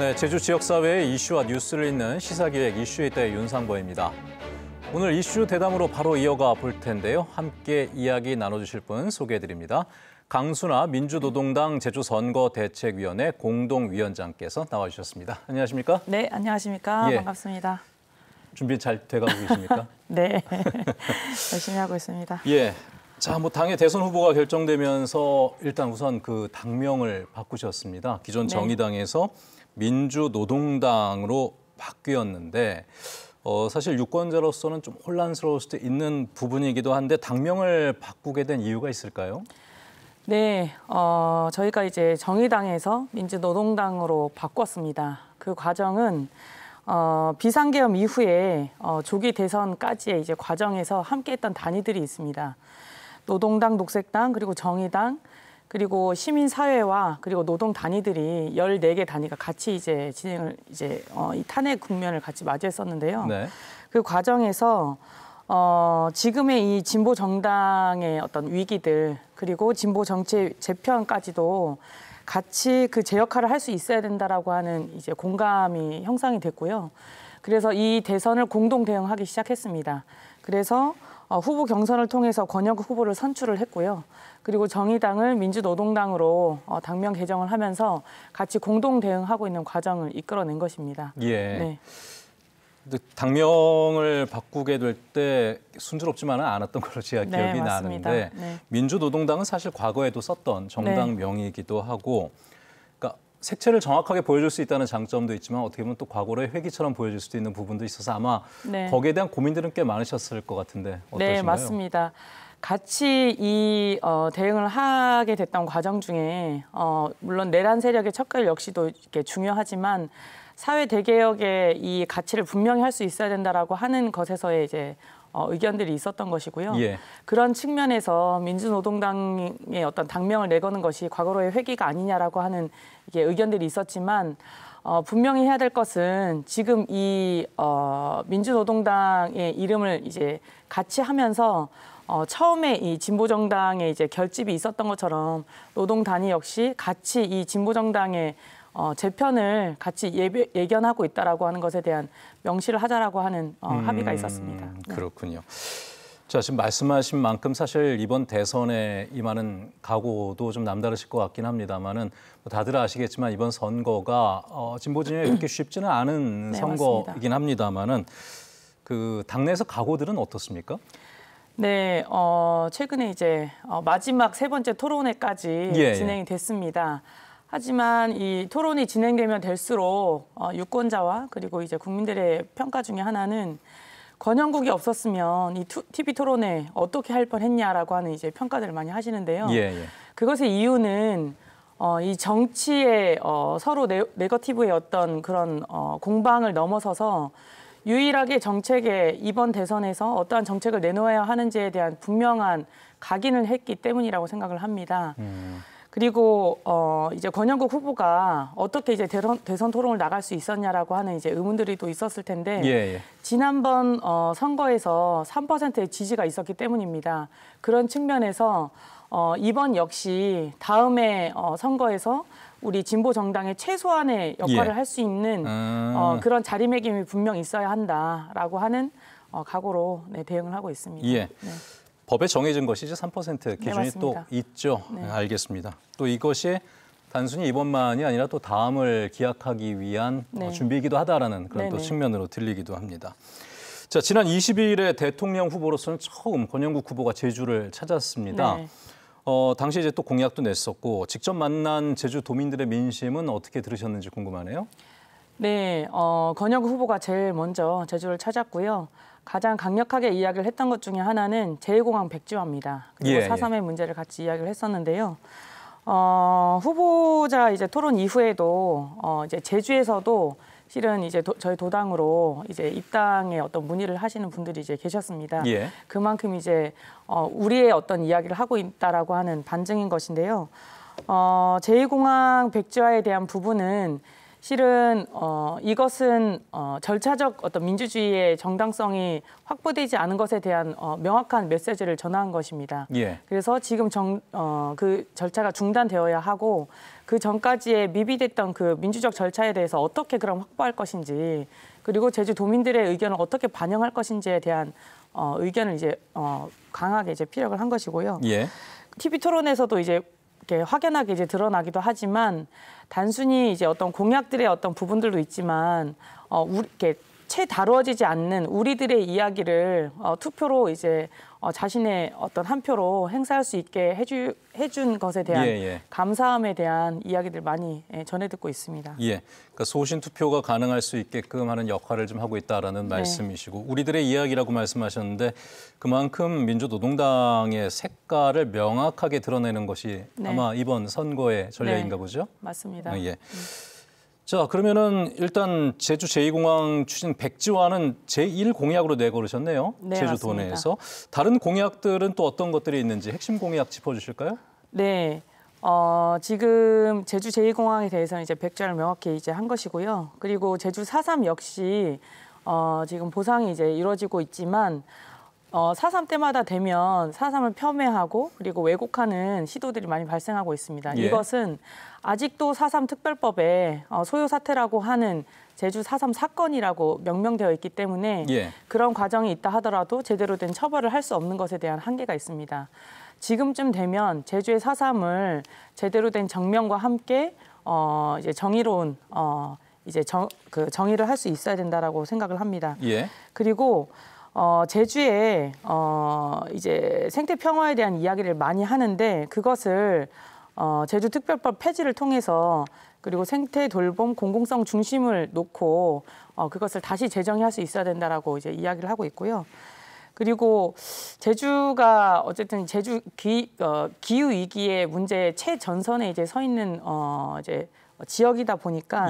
네, 제주 지역사회의 이슈와 뉴스를 잇는 시사기획 이슈에이터의 윤상보입니다. 오늘 이슈 대담으로 바로 이어가 볼 텐데요. 함께 이야기 나눠주실 분 소개해드립니다. 강순아 민주노동당 제주선거대책위원회 공동위원장께서 나와주셨습니다. 안녕하십니까? 네, 안녕하십니까? 반갑습니다. 준비 잘 돼가고 계십니까? 네, 열심히 하고 있습니다. 예. 자, 당의 대선 후보가 결정되면서 일단 우선 그 당명을 바꾸셨습니다. 기존 정의당에서 민주노동당으로 바뀌었는데 사실 유권자로서는 좀 혼란스러울 수도 있는 부분이기도 한데 당명을 바꾸게 된 이유가 있을까요? 네, 저희가 이제 정의당에서 민주노동당으로 바꿨습니다. 그 과정은 비상계엄 이후에 조기 대선까지의 이제 과정에서 함께했던 단위들이 있습니다. 노동당, 녹색당, 그리고 정의당, 그리고 시민사회와 그리고 노동 단위들이 14개 단위가 같이 이제 진행을 이 탄핵 국면을 같이 맞이했었는데요. 네. 그 과정에서 지금의 이 진보 정당의 어떤 위기들 그리고 진보 정치 재편까지도 같이 그 제 역할을 할 수 있어야 된다라고 하는 이제 공감이 형성이 됐고요. 그래서 이 대선을 공동 대응하기 시작했습니다. 그래서 후보 경선을 통해서 권영국 후보를 선출을 했고요. 그리고 정의당을 민주노동당으로 당명 개정을 하면서 같이 공동 대응하고 있는 과정을 이끌어낸 것입니다. 예. 네. 근데 당명을 바꾸게 될 때 순조롭지만은 않았던 걸로 제가 기억이 나는데 민주노동당은 사실 과거에도 썼던 정당명이기도 하고 그러니까 색채를 정확하게 보여줄 수 있다는 장점도 있지만 어떻게 보면 또 과거의 회기처럼 보여질 수도 있는 부분도 있어서 아마 거기에 대한 고민들은 꽤 많으셨을 것 같은데 어떠신가요? 네, 맞습니다. 같이 이 대응을 하게 됐던 과정 중에 물론 내란 세력의 척결 역시도 이렇게 중요하지만 사회 대개혁의 이 가치를 분명히 할 수 있어야 된다라고 하는 것에서의 이제 의견들이 있었던 것이고요. 예. 그런 측면에서 민주노동당의 어떤 당명을 내거는 것이 과거로의 회기가 아니냐라고 하는 이게 의견들이 있었지만 분명히 해야 될 것은 지금 이 민주노동당의 이름을 이제 같이 하면서 처음에 이 진보정당의 이제 결집이 있었던 것처럼 노동 단위 역시 같이 이 진보정당의 재편을 같이 예견하고 있다라고 하는 것에 대한 명시를 하자라고 하는 합의가 있었습니다. 그렇군요. 자, 지금 말씀하신 만큼 사실 이번 대선에 임하는 각오도 좀 남다르실 것 같긴 합니다만은 다들 아시겠지만 이번 선거가 진보 진영에 그렇게 쉽지는 않은 선거이긴 합니다만은 그 당내에서 각오들은 어떻습니까? 네, 최근에 이제 마지막 세 번째 토론회까지 진행이 됐습니다. 하지만 이 토론이 진행되면 될수록 유권자와 그리고 이제 국민들의 평가 중에 하나는 권영국이 없었으면 이 TV 토론회 어떻게 할 뻔했냐라고 하는 이제 평가들을 많이 하시는데요. 그것의 이유는 이 정치의 서로 네거티브의 어떤 그런 공방을 넘어서서 유일하게 정책에 이번 대선에서 어떠한 정책을 내놓아야 하는지에 대한 분명한 각인을 했기 때문이라고 생각을 합니다. 그리고 이제 권영국 후보가 어떻게 이제 대선 토론을 나갈 수 있었냐라고 하는 이제 의문들이 또 있었을 텐데 지난번 선거에서 3%의 지지가 있었기 때문입니다. 그런 측면에서 이번 역시 다음에 선거에서 우리 진보 정당의 최소한의 역할을 할 수 있는 그런 자리매김이 분명 있어야 한다라고 하는 각오로 대응을 하고 있습니다. 법에 정해진 것이죠. 3% 기준이 또 있죠. 알겠습니다. 또 이것이 단순히 이번만이 아니라 또 다음을 기약하기 위한 준비이기도 하다라는 그런 또 측면으로 들리기도 합니다. 자, 지난 20일에 대통령 후보로서는 처음 권영국 후보가 제주를 찾았습니다. 당시 이제 또 공약도 냈었고 직접 만난 제주 도민들의 민심은 어떻게 들으셨는지 궁금하네요. 네, 권영국 후보가 제일 먼저 제주를 찾았고요. 가장 강력하게 이야기를 했던 것 중에 하나는 제1공항 백지화입니다. 그리고 4.3의 문제를 같이 이야기를 했었는데요. 후보자 이제 토론 이후에도 이제 제주에서도 실은 이제 저희 도당으로 이제 입당의 어떤 문의를 하시는 분들이 이제 계셨습니다. 그만큼 이제 우리의 어떤 이야기를 하고 있다라고 하는 반증인 것인데요. 제2공항 백지화에 대한 부분은 실은 이것은 절차적 어떤 민주주의의 정당성이 확보되지 않은 것에 대한 명확한 메시지를 전한 것입니다. 예. 그래서 지금 그 절차가 중단되어야 하고 그 전까지의 미비됐던 그 민주적 절차에 대해서 어떻게 그럼 확보할 것인지 그리고 제주도민들의 의견을 어떻게 반영할 것인지에 대한 의견을 이제 강하게 이제 피력을 한 것이고요. 예. TV 토론에서도 이제 이렇게 확연하게 이제 드러나기도 하지만 단순히 이제 어떤 공약들의 어떤 부분들도 있지만 이렇게 채 다루어지지 않는 우리들의 이야기를 투표로 이제 자신의 어떤 한 표로 행사할 수 있게 해준 것에 대한 감사함에 대한 이야기들 많이 전해 듣고 있습니다. 예, 그러니까 소신 투표가 가능할 수 있게끔 하는 역할을 좀 하고 있다라는 말씀이시고 우리들의 이야기라고 말씀하셨는데 그만큼 민주노동당의 색깔을 명확하게 드러내는 것이 아마 이번 선거의 전략인가 보죠? 맞습니다. 예. 자, 그러면은 일단 제주 제2공항 추진 백지화는 제1공약으로 내걸으셨네요. 네, 제주도 맞습니다. 내에서. 다른 공약들은 또 어떤 것들이 있는지 핵심 공약 짚어주실까요? 네. 지금 제주 제2공항에 대해서는 이제 백지화를 명확히 이제 한 것이고요. 그리고 제주 4.3 역시 지금 보상이 이제 이루어지고 있지만 4.3 때마다 되면 4.3을 폄훼하고 그리고 왜곡하는 시도들이 많이 발생하고 있습니다. 예. 이것은 아직도 4.3 특별법에 소요 사태라고 하는 제주 4.3 사건이라고 명명되어 있기 때문에 그런 과정이 있다 하더라도 제대로 된 처벌을 할 수 없는 것에 대한 한계가 있습니다. 지금쯤 되면 제주의 4.3을 제대로 된 정명과 함께 이제 정의로운 이제 정의를 할 수 있어야 된다라고 생각을 합니다. 예. 그리고 제주에 이제 생태 평화에 대한 이야기를 많이 하는데 그것을 제주 특별법 폐지를 통해서 그리고 생태 돌봄 공공성 중심을 놓고 그것을 다시 재정의할 수 있어야 된다라고 이제 이야기를 하고 있고요. 그리고 제주가 어쨌든 제주 기후 위기의 문제의 최전선에 이제 서 있는 이제 지역이다 보니까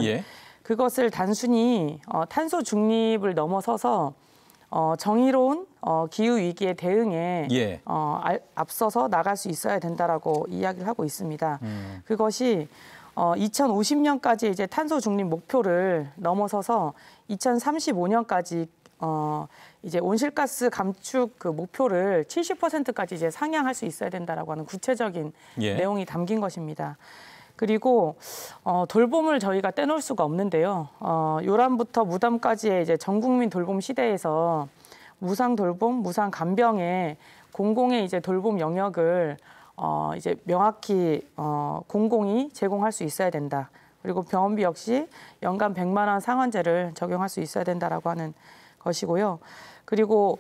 그것을 단순히 탄소 중립을 넘어서서 정의로운 기후 위기에 대응에 앞서서 나갈 수 있어야 된다라고 이야기를 하고 있습니다. 그것이 2050년까지 이제 탄소 중립 목표를 넘어서서 2035년까지 이제 온실가스 감축 그 목표를 70%까지 이제 상향할 수 있어야 된다라고 하는 구체적인 내용이 담긴 것입니다. 그리고 돌봄을 저희가 떼놓을 수가 없는데요. 요람부터 무담까지의 이제 전국민 돌봄 시대에서 무상 돌봄, 무상 간병의 공공의 이제 돌봄 영역을 이제 명확히 공공이 제공할 수 있어야 된다. 그리고 병원비 역시 연간 100만 원 상한제를 적용할 수 있어야 된다라고 하는 것이고요. 그리고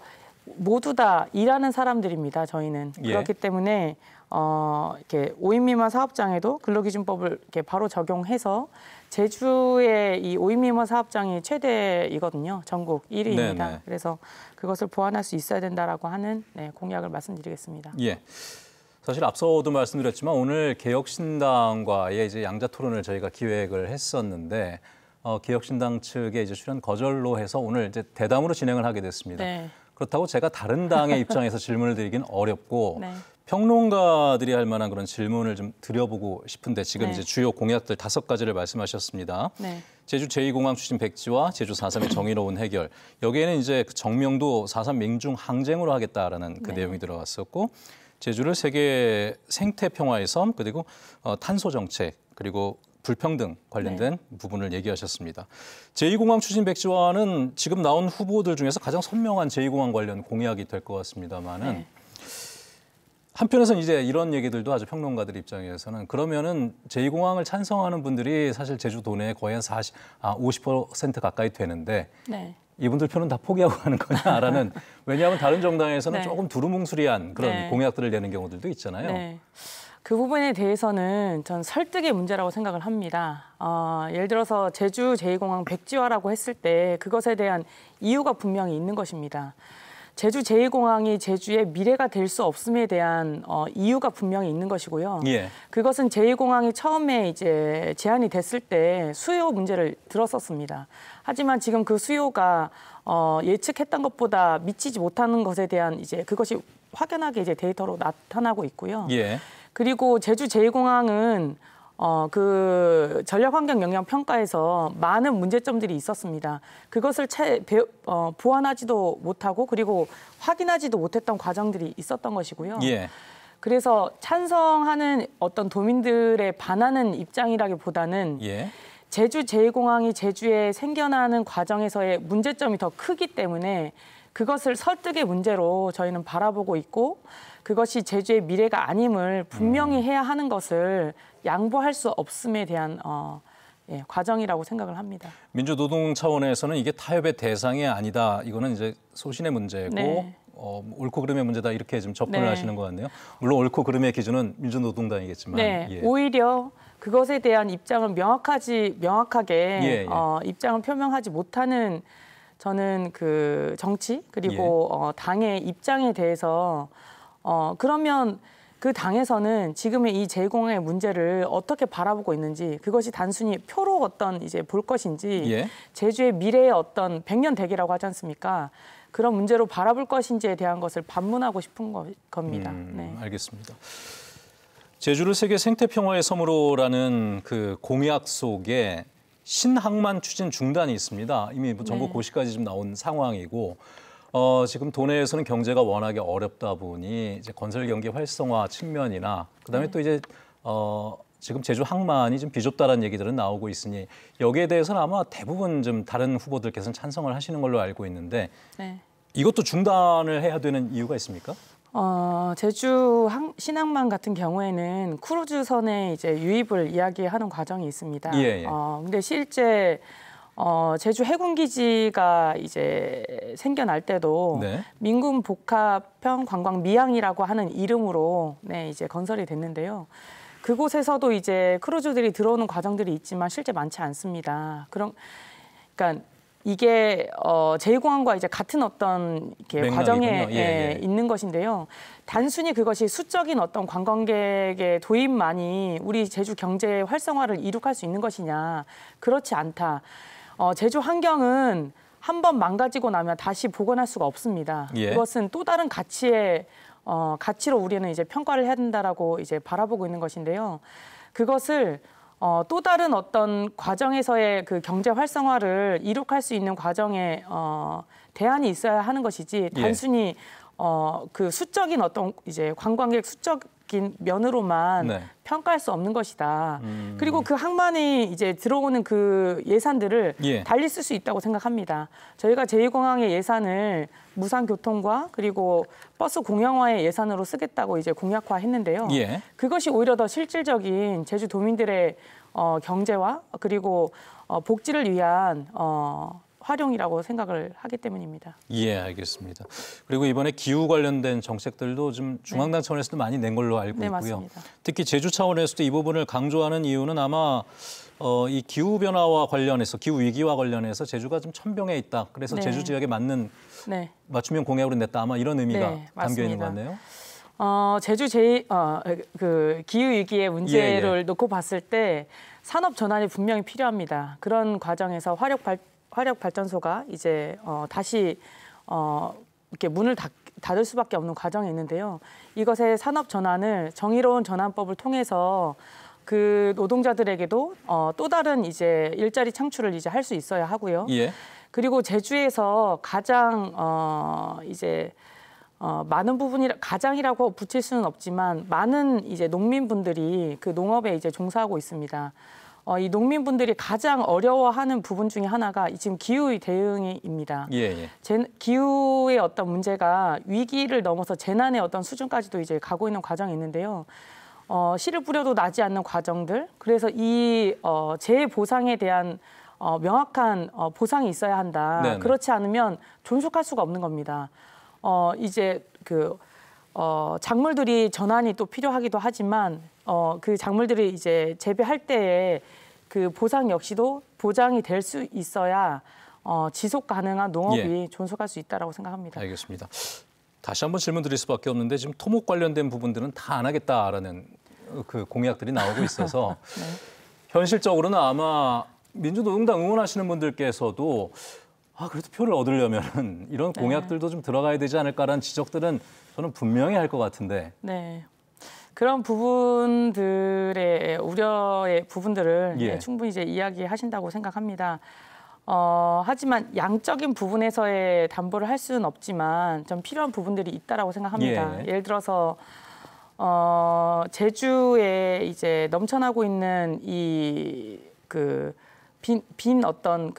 모두 다 일하는 사람들입니다. 저희는 그렇기 때문에 이렇게 5인 미만 사업장에도 근로기준법을 이렇게 바로 적용해서 제주의 이 5인 미만 사업장이 최대이거든요. 전국 1위입니다. 네네. 그래서 그것을 보완할 수 있어야 된다라고 하는 공약을 말씀드리겠습니다. 예. 사실 앞서도 말씀드렸지만 오늘 개혁신당과의 이제 양자 토론을 저희가 기획을 했었는데 개혁신당 측의 이제 출연 거절로 해서 오늘 이제 대담으로 진행을 하게 됐습니다. 그렇다고 제가 다른 당의 입장에서 질문을 드리긴 어렵고 평론가들이 할 만한 그런 질문을 좀 드려보고 싶은데 지금 이제 주요 공약들 5가지를 말씀하셨습니다. 제주 제2공항 추진 백지화, 제주 4.3의 정의로운 해결. 여기에는 이제 그 정명도 4.3 민중 항쟁으로 하겠다라는 그 내용이 들어갔었고 제주를 세계 생태 평화의 섬 그리고 탄소 정책 그리고 불평등 관련된 부분을 얘기하셨습니다. 제2공항 추진 백지화는 지금 나온 후보들 중에서 가장 선명한 제2공항 관련 공약이 될 것 같습니다만은 한편에서는 이제 이런 얘기들도 아주 평론가들 입장에서는 그러면은 제2공항을 찬성하는 분들이 사실 제주도 내에 거의 한 50% 가까이 되는데 이분들 표는 다 포기하고 가는 거냐라는 왜냐하면 다른 정당에서는 조금 두루뭉술이한 그런 공약들을 내는 경우들도 있잖아요. 그 부분에 대해서는 전 설득의 문제라고 생각을 합니다. 예를 들어서 제주 제2공항 백지화라고 했을 때 그것에 대한 이유가 분명히 있는 것입니다. 제주 제2공항이 제주의 미래가 될 수 없음에 대한 이유가 분명히 있는 것이고요. 그것은 제2공항이 처음에 이제 제안이 됐을 때 수요 문제를 들었었습니다. 하지만 지금 그 수요가 예측했던 것보다 미치지 못하는 것에 대한 이제 그것이 확연하게 이제 데이터로 나타나고 있고요. 그리고 제주 제2공항은 그 전략환경영향평가에서 많은 문제점들이 있었습니다. 그것을 보완하지도 못하고 그리고 확인하지도 못했던 과정들이 있었던 것이고요. 예. 그래서 찬성하는 어떤 도민들의 반하는 입장이라기보다는 예. 제주 제2공항이 제주에 생겨나는 과정에서의 문제점이 더 크기 때문에 그것을 설득의 문제로 저희는 바라보고 있고 그것이 제주의 미래가 아님을 분명히 해야 하는 것을 양보할 수 없음에 대한 과정이라고 생각을 합니다. 민주노동 차원에서는 이게 타협의 대상이 아니다. 이거는 이제 소신의 문제고 네. 옳고 그름의 문제다 이렇게 좀 접근을 네. 하시는 것 같네요. 물론 옳고 그름의 기준은 민주노동당이겠지만. 네, 예. 오히려 그것에 대한 입장을 명확하게 예. 입장을 표명하지 못하는 저는 그 정치 그리고 당의 입장에 대해서 그러면 그 당에서는 지금의 이 제2공항의 문제를 어떻게 바라보고 있는지 그것이 단순히 표로 어떤 이제 볼 것인지 예. 제주의 미래의 어떤 100년 대계라고 하지 않습니까? 그런 문제로 바라볼 것인지에 대한 것을 반문하고 싶은 겁니다. 네. 알겠습니다. 제주를 세계 생태평화의 섬으로라는 그 공약 속에 신항만 추진 중단이 있습니다. 이미 정부 네. 고시까지 좀 나온 상황이고 지금 도내에서는 경제가 워낙에 어렵다 보니 이제 건설 경기 활성화 측면이나 그다음에 또 이제 지금 제주 항만이 좀 비좁다라는 얘기들은 나오고 있으니 여기에 대해서는 아마 대부분 좀 다른 후보들께서는 찬성을 하시는 걸로 알고 있는데 네. 이것도 중단을 해야 되는 이유가 있습니까? 제주 신항만 같은 경우에는 크루즈선의 이제 유입을 이야기하는 과정이 있습니다. 예. 근데 실제 제주 해군기지가 이제 생겨날 때도 네. 민군 복합형 관광 미항이라고 하는 이름으로 이제 건설이 됐는데요. 그곳에서도 이제 크루즈들이 들어오는 과정들이 있지만 실제 많지 않습니다. 그러니까 이게 제2공항과 이제 같은 어떤 이렇게 과정에 예. 있는 것인데요. 단순히 그것이 수적인 어떤 관광객의 도입만이 우리 제주 경제 활성화를 이룩할 수 있는 것이냐? 그렇지 않다. 제주 환경은 한 번 망가지고 나면 다시 복원할 수가 없습니다. 예. 그것은 또 다른 가치로 우리는 이제 평가를 해야 된다라고 이제 바라보고 있는 것인데요. 그것을 또 다른 어떤 과정에서의 그 경제 활성화를 이룩할 수 있는 과정에 대안이 있어야 하는 것이지 단순히 그 수적인 어떤 이제 관광객 수적인 면으로만 평가할 수 없는 것이다. 그리고 그 항만이 이제 들어오는 그 예산들을 달리 쓸 수 있다고 생각합니다. 저희가 제2공항의 예산을 무상교통과 그리고 버스 공영화의 예산으로 쓰겠다고 이제 공약화했는데요. 그것이 오히려 더 실질적인 제주 도민들의 경제와 그리고 복지를 위한 활용이라고 생각을 하기 때문입니다. 예, 알겠습니다. 그리고 이번에 기후 관련된 정책들도 좀 중앙당 차원에서도 많이 낸 걸로 알고 있고요. 맞습니다. 특히 제주 차원에서도 이 부분을 강조하는 이유는 아마 이 기후 변화와 관련해서 기후 위기와 관련해서 제주가 좀 천병에 있다. 그래서 제주 지역에 맞는 맞춤형 공약으로 냈다. 아마 이런 의미가 담겨 있는 것 같네요. 제주 그 기후 위기의 문제를 놓고 봤을 때 산업 전환이 분명히 필요합니다. 그런 과정에서 화력 발전소가 이제 다시 이렇게 문을 닫을 수밖에 없는 과정이 있는데요. 이것의 산업 전환을 정의로운 전환법을 통해서 그 노동자들에게도 또 다른 이제 일자리 창출을 이제 할 수 있어야 하고요. 그리고 제주에서 가장 이제 많은 가장이라고 붙일 수는 없지만 많은 이제 농민분들이 그 농업에 이제 종사하고 있습니다. 이 농민분들이 가장 어려워하는 부분 중에 하나가 지금 기후 대응입니다. 기후의 어떤 문제가 위기를 넘어서 재난의 어떤 수준까지도 이제 가고 있는 과정이 있는데요. 씨를 뿌려도 나지 않는 과정들. 그래서 이 재해 보상에 대한 명확한 보상이 있어야 한다. 그렇지 않으면 존속할 수가 없는 겁니다. 이제 작물들이 전환이 또 필요하기도 하지만 그 작물들이 이제 재배할 때에 그 보상 역시도 보장이 될 수 있어야 지속 가능한 농업이 존속할 수 있다라고 생각합니다. 알겠습니다. 다시 한번 질문 드릴 수밖에 없는데 지금 토목 관련된 부분들은 다 안 하겠다라는 그 공약들이 나오고 있어서 현실적으로는 아마 민주노동당 응원하시는 분들께서도 그래도 표를 얻으려면 이런 공약들도 좀 들어가야 되지 않을까라는 지적들은 저는 분명히 할 것 같은데. 그런 부분들의 우려의 부분들을 예. 충분히 이제 이야기하신다고 생각합니다. 하지만 양적인 부분에서의 담보를 할 수는 없지만 좀 필요한 부분들이 있다라고 생각합니다. 예. 예를 들어서 제주에 이제 넘쳐나고 있는 빈 어떤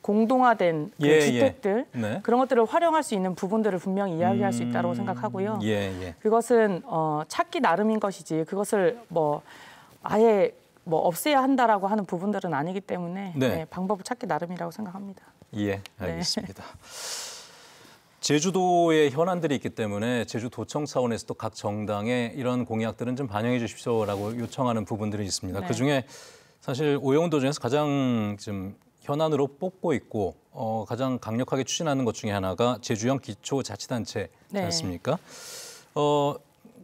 공동화된 주택들 네. 그런 것들을 활용할 수 있는 부분들을 분명히 이야기할 수 있다고 생각하고요. 그것은 찾기 나름인 것이지 그것을 아예 없애야 한다라고 하는 부분들은 아니기 때문에 방법을 찾기 나름이라고 생각합니다. 예, 알겠습니다. 제주도의 현안들이 있기 때문에 제주도청 차원에서도 각 정당에 이런 공약들은 좀 반영해 주십시오라고 요청하는 부분들이 있습니다. 네. 그중에 사실 오영훈도정에서 가장 좀 현안으로 뽑고 있고 가장 강력하게 추진하는 것 중에 하나가 제주형 기초자치단체지 않습니까?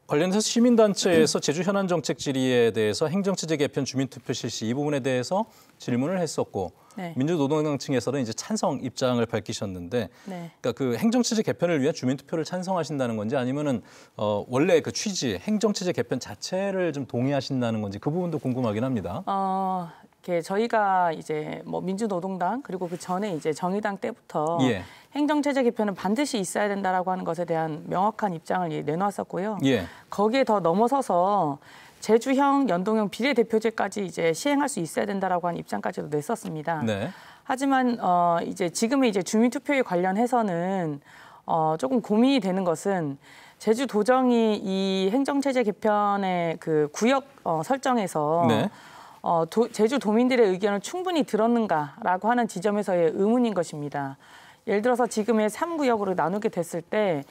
관련해서 시민단체에서 제주 현안 정책 질의에 대해서 행정체제 개편 주민투표 실시 이 부분에 대해서 질문을 했었고 민주노동당 층에서는 이제 찬성 입장을 밝히셨는데 그러니까 그 행정체제 개편을 위한 주민투표를 찬성하신다는 건지 아니면은 원래 그 취지 행정체제 개편 자체를 좀 동의하신다는 건지 그 부분도 궁금하긴 합니다. 저희가 이제 민주노동당 그리고 그 전에 이제 정의당 때부터 행정체제 개편은 반드시 있어야 된다라고 하는 것에 대한 명확한 입장을 내놓았었고요. 거기에 더 넘어서서 제주형, 연동형 비례대표제까지 이제 시행할 수 있어야 된다라고 하는 입장까지도 냈었습니다. 하지만 이제 지금의 이제 주민투표에 관련해서는 조금 고민이 되는 것은 제주도정이 이 행정체제 개편의 그 구역 설정에서 제주 도민들의 의견을 충분히 들었는가라고 하는 지점에서의 의문인 것입니다. 예를 들어서 지금의 3구역으로 나누게 됐을 때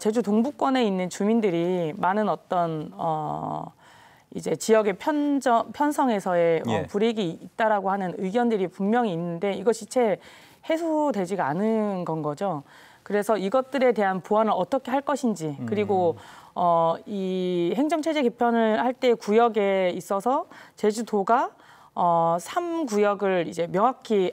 제주 동부권에 있는 주민들이 많은 어떤 이제 지역의 편성에서의 불이익이 있다라고 하는 의견들이 분명히 있는데 이것이 채 해소되지가 않은 건 거죠. 그래서 이것들에 대한 보완을 어떻게 할 것인지 그리고 이 행정체제 개편을 할 때 구역에 있어서 제주도가 3구역을 이제 명확히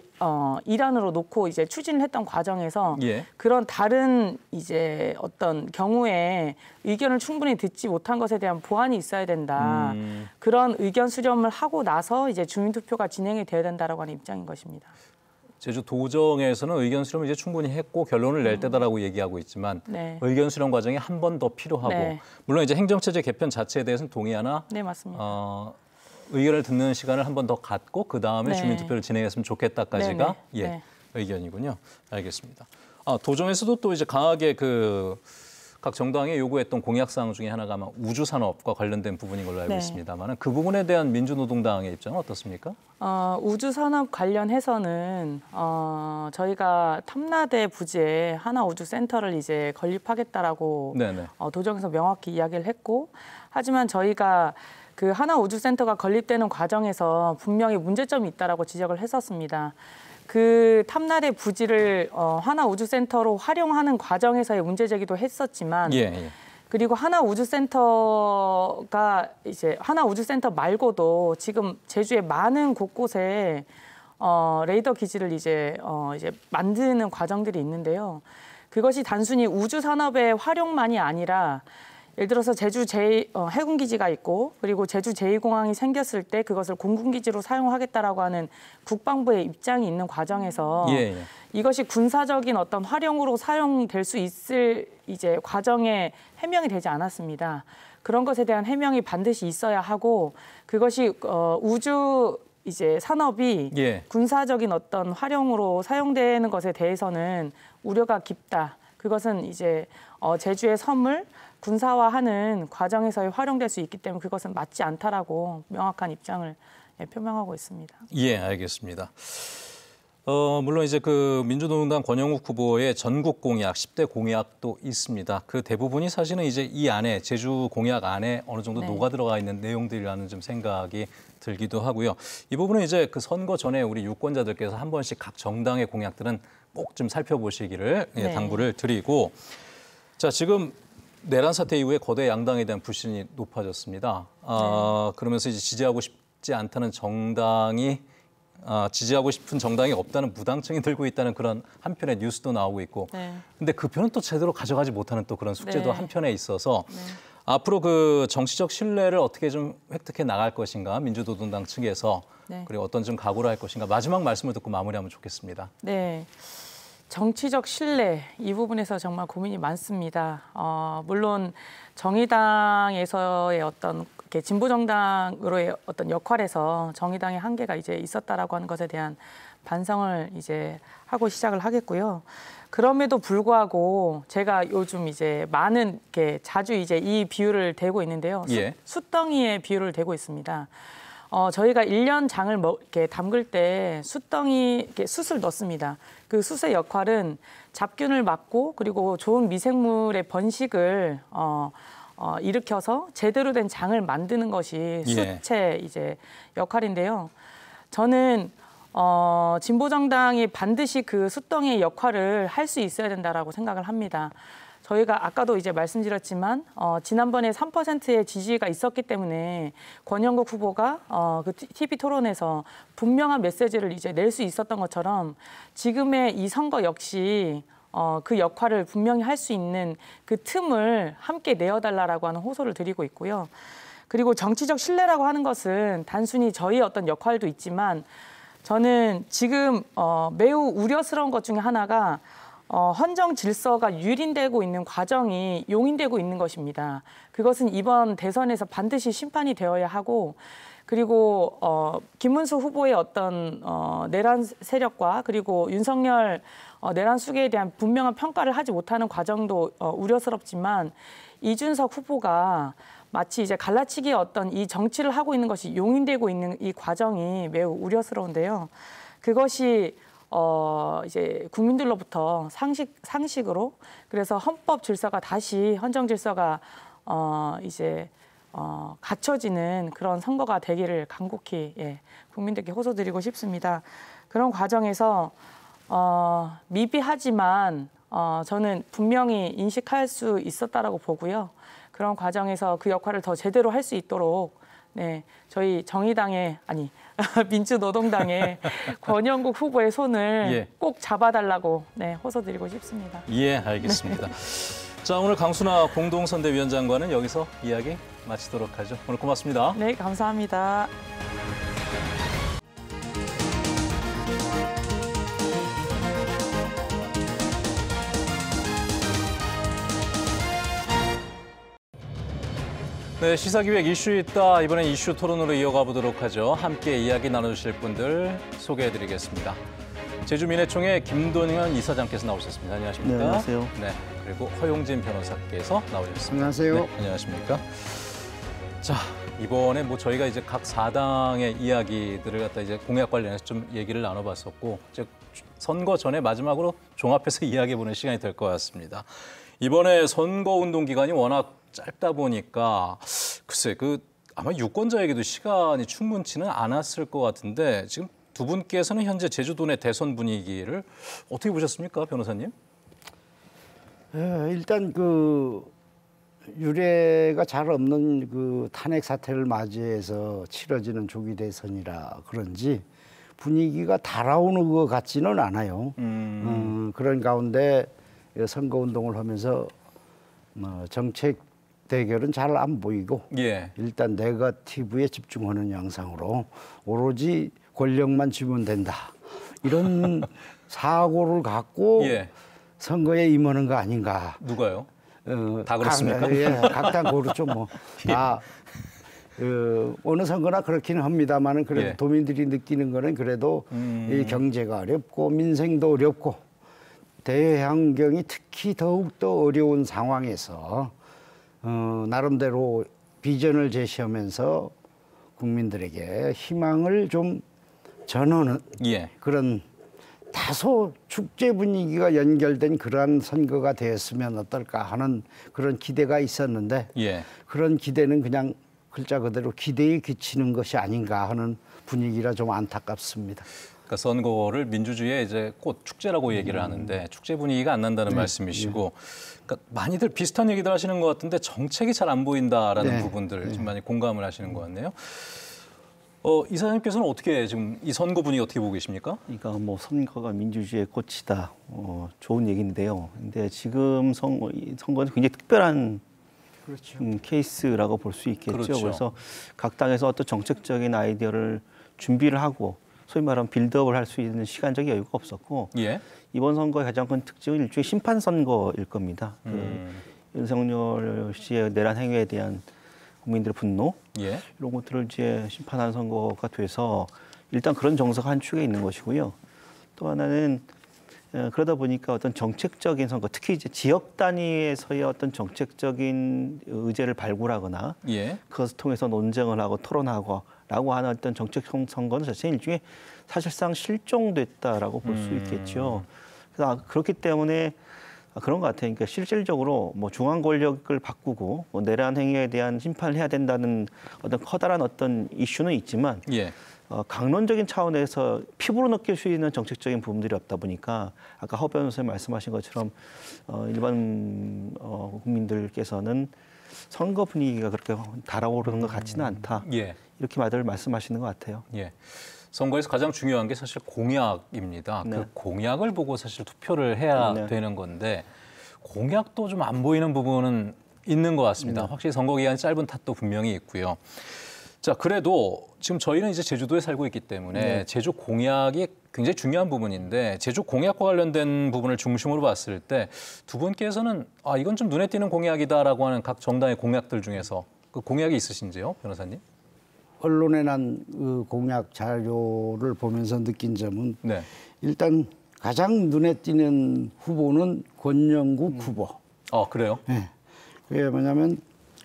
일환으로 놓고 이제 추진을 했던 과정에서 그런 다른 이제 어떤 경우에 의견을 충분히 듣지 못한 것에 대한 보완이 있어야 된다. 그런 의견 수렴을 하고 나서 이제 주민투표가 진행이 돼야 된다라고 하는 입장인 것입니다. 제주도정에서는 의견 수렴을 이제 충분히 했고 결론을 낼 때다라고 얘기하고 있지만 의견 수렴 과정이 한 번 더 필요하고 물론 이제 행정체제 개편 자체에 대해서는 동의하나 맞습니다. 의견을 듣는 시간을 한 번 더 갖고 그 다음에 주민투표를 진행했으면 좋겠다까지가 의견이군요. 알겠습니다. 도정에서도 또 이제 강하게 각 정당이 요구했던 공약사항 중에 하나가 아마 우주산업과 관련된 부분인 걸로 알고 있습니다만 그 부분에 대한 민주노동당의 입장은 어떻습니까? 우주산업 관련해서는 저희가 탐라대 부지에 하나우주센터를 이제 건립하겠다라고 도정에서 명확히 이야기를 했고 하지만 저희가 그 하나우주센터가 건립되는 과정에서 분명히 문제점이 있다라고 지적을 했었습니다. 그 탐라대 부지를 하나우주센터로 활용하는 과정에서의 문제 제기도 했었지만 그리고 하나우주센터가 이제 하나우주센터 말고도 지금 제주의 많은 곳곳에 레이더 기지를 이제 만드는 과정들이 있는데요. 그것이 단순히 우주산업의 활용만이 아니라 예를 들어서 제주 해군기지가 있고 그리고 제주 제2공항이 생겼을 때 그것을 공군기지로 사용하겠다라고 하는 국방부의 입장이 있는 과정에서 이것이 군사적인 어떤 활용으로 사용될 수 있을 이제 과정에 해명이 되지 않았습니다. 그런 것에 대한 해명이 반드시 있어야 하고 그것이 우주 이제 산업이 군사적인 어떤 활용으로 사용되는 것에 대해서는 우려가 깊다. 그것은 이제 제주의 섬을 군사화하는 과정에서 활용될 수 있기 때문에 그것은 맞지 않다라고 명확한 입장을 표명하고 있습니다. 알겠습니다. 물론 이제 그 민주노동당 권영욱 후보의 전국 공약, 10대 공약도 있습니다. 그 대부분이 사실은 이제 이 안에 제주 공약 안에 어느 정도 녹아 들어가 있는 내용들이라는 좀 생각이 들기도 하고요. 이 부분은 이제 그 선거 전에 우리 유권자들께서 한 번씩 각 정당의 공약들은 꼭 좀 살펴보시기를 당부를 드리고 자 지금 내란 사태 이후에 거대 양당에 대한 불신이 높아졌습니다. 그러면서 이제 지지하고 싶지 않다는 정당이 지지하고 싶은 정당이 없다는 무당층이 들고 있다는 그런 한편의 뉴스도 나오고 있고 근데 그 표는 또 제대로 가져가지 못하는 또 그런 숙제도 한편에 있어서 앞으로 그 정치적 신뢰를 어떻게 좀 획득해 나갈 것인가 민주노동당 측에서 그리고 어떤 좀 각오를 할 것인가 마지막 말씀을 듣고 마무리하면 좋겠습니다. 네. 정치적 신뢰 이 부분에서 정말 고민이 많습니다. 물론 정의당에서의 어떤 진보 정당으로의 어떤 역할에서 정의당의 한계가 이제 있었다라고 하는 것에 대한 반성을 이제 하고 시작을 하겠고요. 그럼에도 불구하고 제가 요즘 이제 많은 자주 이제 이 비유를 대고 있는데요. 숯덩이의 비유를 대고 있습니다. 저희가 1년 장을 이렇게 담글 때 숯을 넣습니다. 그 숯의 역할은 잡균을 막고 그리고 좋은 미생물의 번식을 일으켜서 제대로 된 장을 만드는 것이 숯의 이제 역할인데요. 저는 진보 정당이 반드시 그 숯덩이의 역할을 할 수 있어야 된다라고 생각을 합니다. 저희가 아까도 이제 말씀드렸지만 지난번에 3%의 지지가 있었기 때문에 권영국 후보가 그 TV 토론에서 분명한 메시지를 이제 낼 수 있었던 것처럼 지금의 이 선거 역시 그 역할을 분명히 할 수 있는 그 틈을 함께 내어달라라고 하는 호소를 드리고 있고요. 그리고 정치적 신뢰라고 하는 것은 단순히 저희의 어떤 역할도 있지만 저는 지금 매우 우려스러운 것 중에 하나가 헌정 질서가 유린되고 있는 과정이 용인되고 있는 것입니다. 그것은 이번 대선에서 반드시 심판이 되어야 하고 그리고 김문수 후보의 어떤 내란 세력과 그리고 윤석열 내란 수계에 대한 분명한 평가를 하지 못하는 과정도 우려스럽지만 이준석 후보가 마치 이제 갈라치기의 어떤 이 정치를 하고 있는 것이 용인되고 있는 이 과정이 매우 우려스러운데요. 그것이 이제 국민들로부터 상식으로 그래서 헌법 질서가 다시 헌정 질서가 이제 갖춰지는 그런 선거가 되기를 간곡히 국민들께 호소드리고 싶습니다. 그런 과정에서 미비하지만 저는 분명히 인식할 수 있었다라고 보고요. 그런 과정에서 그 역할을 더 제대로 할 수 있도록 저희 정의당의 민주노동당의 권영국 후보의 손을 꼭 잡아달라고 호소드리고 싶습니다. 알겠습니다. 자, 오늘 강순화 공동선대위원장과는 여기서 이야기 마치도록 하죠. 오늘 고맙습니다. 네, 감사합니다. 네, 시사기획 이슈 있다. 이번엔 이슈 토론으로 이어가 보도록 하죠. 함께 이야기 나눠주실 분들 소개해드리겠습니다. 제주민해총의 김돈현 이사장께서 나오셨습니다. 안녕하십니까? 네, 안녕하세요. 네, 그리고 허용진 변호사께서 나오셨습니다. 안녕하세요. 네, 안녕하십니까? 자, 이번에 저희가 이제 각 사당의 이야기들을 갖다 이제 공약 관련해서 좀 얘기를 나눠봤었고, 이제 선거 전에 마지막으로 종합해서 이야기해보는 시간이 될 것 같습니다. 이번에 선거운동 기간이 워낙 짧다 보니까 글쎄 아마 유권자에게도 시간이 충분치는 않았을 것 같은데 지금 두 분께서는 현재 제주도 내 대선 분위기를 어떻게 보셨습니까, 변호사님? 일단 유례가 잘 없는 탄핵 사태를 맞이해서 치러지는 조기 대선이라 그런지 분위기가 달아오는 것 같지는 않아요. 그런 가운데 선거운동을 하면서 정책 대결은 잘 안 보이고 일단 네거티브에 집중하는 양상으로 오로지 권력만 쥐면 된다. 이런 사고를 갖고 선거에 임하는 거 아닌가. 누가요? 다 그렇습니까? 각 당 그렇죠. 다 어느 선거나 그렇기는 합니다만은 그래도 도민들이 느끼는 거는 그래도 이 경제가 어렵고 민생도 어렵고 대외 환경이 특히 더욱더 어려운 상황에서 나름대로 비전을 제시하면서 국민들에게 희망을 좀 전하는 그런 다소 축제 분위기가 연결된 그러한 선거가 되었으면 어떨까 하는 그런 기대가 있었는데 그런 기대는 그냥 글자 그대로 기대에 그치는 것이 아닌가 하는 분위기라 좀 안타깝습니다. 그러니까 선거를 민주주의의 이제 꽃 축제라고 얘기를 하는데 축제 분위기가 안 난다는 말씀이시고 그러니까 많이들 비슷한 얘기들 하시는 것 같은데 정책이 잘 안 보인다라는 부분들 좀 많이 공감을 하시는 것 같네요. 이사장님께서는 어떻게 지금 이 선거 분위기 어떻게 보고 계십니까? 그러니까 뭐 선거가 민주주의의 꽃이다. 좋은 얘기인데요. 근데 지금 선거는 굉장히 특별한 그렇죠. 케이스라고 볼 수 있겠죠. 그렇죠. 그래서 각 당에서 어떤 정책적인 아이디어를 준비를 하고 소위 말하면 빌드업을 할 수 있는 시간적 여유가 없었고 예. 이번 선거의 가장 큰 특징은 일종의 심판 선거일 겁니다. 윤석열 씨의 내란 행위에 대한 국민들의 분노 예. 이런 것들을 이제 심판하는 선거가 돼서 일단 그런 정서가 한 축에 있는 것이고요. 또 하나는 그러다 보니까 어떤 정책적인 선거, 특히 이제 지역 단위에서의 어떤 정책적인 의제를 발굴하거나 예. 그것을 통해서 논쟁을 하고 토론하고라고 하는 어떤 정책 선거는 자체는 일종의 사실상 실종됐다라고 볼 수 있겠죠. 그래서 그렇기 때문에 그런 것 같아요. 그러니까 실질적으로 뭐 중앙 권력을 바꾸고 뭐 내란 행위에 대한 심판을 해야 된다는 어떤 커다란 어떤 이슈는 있지만 예. 강론적인 차원에서 피부로 느낄 수 있는 정책적인 부분들이 없다 보니까 아까 허 변호사님 말씀하신 것처럼 일반 국민들께서는 선거 분위기가 그렇게 달아오르는 것 같지는 않다. 예. 이렇게 말씀하시는 것 같아요. 예. 선거에서 가장 중요한 게 사실 공약입니다. 네. 그 공약을 보고 사실 투표를 해야 네. 되는 건데 공약도 좀 안 보이는 부분은 있는 것 같습니다. 네. 확실히 선거 기간이 짧은 탓도 분명히 있고요. 자, 그래도 지금 저희는 이제 제주도에 살고 있기 때문에 네. 제주 공약이 굉장히 중요한 부분인데 제주 공약과 관련된 부분을 중심으로 봤을 때 두 분께서는 이건 좀 눈에 띄는 공약이다라고 하는 각 정당의 공약들 중에서 그 공약이 있으신지요, 변호사님? 언론에 난 그 공약 자료를 보면서 느낀 점은 네. 일단 가장 눈에 띄는 후보는 권영국 후보. 그래요? 네. 그게 뭐냐면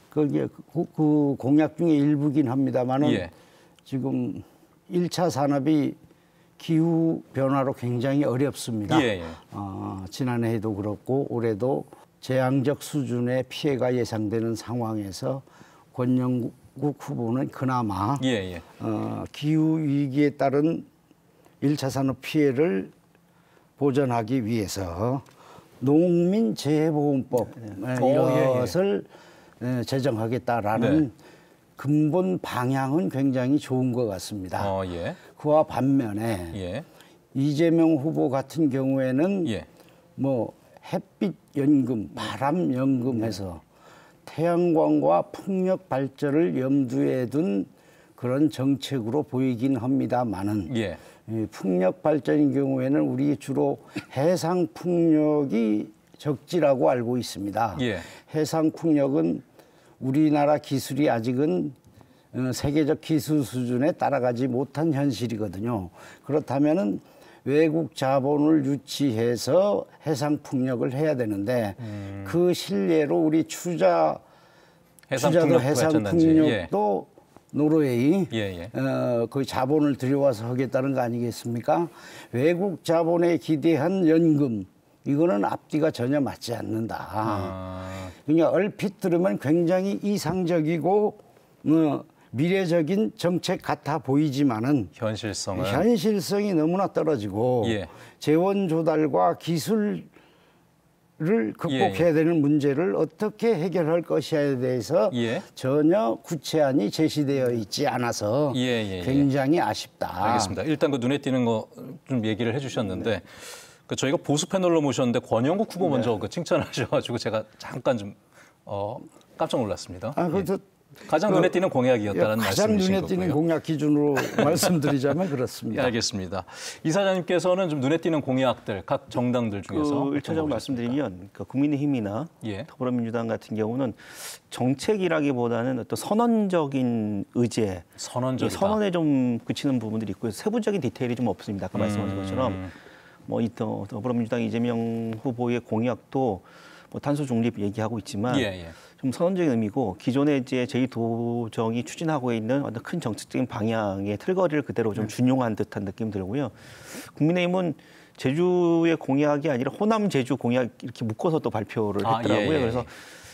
그게 그 공약 중에 일부긴 합니다만은 예. 지금 1차 산업이 기후 변화로 굉장히 어렵습니다. 예, 예. 지난해에도 그렇고 올해도 재앙적 수준의 피해가 예상되는 상황에서 권영국 후보는 그나마 예, 예. 기후 위기에 따른 1차 산업 피해를 보전하기 위해서 농민재해보험법 이것을 제정하겠다라는 네. 근본 방향은 굉장히 좋은 것 같습니다. 예. 그와 반면에 예. 이재명 후보 같은 경우에는 예. 뭐 햇빛 연금, 바람 연금해서 태양광과 풍력 발전을 염두에 둔 그런 정책으로 보이긴 합니다만은 예. 이 풍력 발전인 경우에는 우리 주로 해상 풍력이 적지라고 알고 있습니다. 예. 해상 풍력은 우리나라 기술이 아직은 세계적 기술 수준에 따라가지 못한 현실이거든요. 그렇다면은 외국 자본을 유치해서 해상 풍력을 해야 되는데 그 실례로 우리 투자도 해상 풍력도 노르웨이 그 자본을 들여와서 하겠다는 거 아니겠습니까? 외국 자본에 기대한 연금 이거는 앞뒤가 전혀 맞지 않는다. 그러니까 얼핏 들으면 굉장히 이상적이고 미래적인 정책 같아 보이지만은 현실성이 너무나 떨어지고 재원 조달과 기술을 극복해야 되는 문제를 어떻게 해결할 것이냐에 대해서 전혀 구체안이 제시되어 있지 않아서 굉장히 아쉽다. 알겠습니다. 일단 그 눈에 띄는 거 좀 얘기를 해주셨는데 저희가 보수 패널로 모셨는데 권영국 후보 먼저 그 칭찬하셔가지고 제가 잠깐 좀 깜짝 놀랐습니다. 가장 눈에 띄는 공약이었다는 말씀이신 거고요. 가장 눈에 띄는 공약 기준으로 말씀드리자면 그렇습니다. 알겠습니다. 이사장님께서는 좀 눈에 띄는 공약들, 각 정당들 중에서 일차적으로 말씀드리면 국민의힘이나 더불어민주당 같은 경우는 정책이라기보다는 어떤 선언적인 의제, 선언에 좀 그치는 부분들이 있고요. 세부적인 디테일이 좀 없습니다. 아까 말씀하신 것처럼 이 더불어민주당 이재명 후보의 공약도 탄소 중립 얘기하고 있지만 좀 선언적인 의미고 기존에 이제 제2도정이 추진하고 있는 어떤 큰 정책적인 방향의 틀거리를 그대로 좀 준용한 듯한 느낌 들고요. 국민의힘은 제주의 공약이 아니라 호남 제주 공약 이렇게 묶어서 또 발표를 했더라고요. 그래서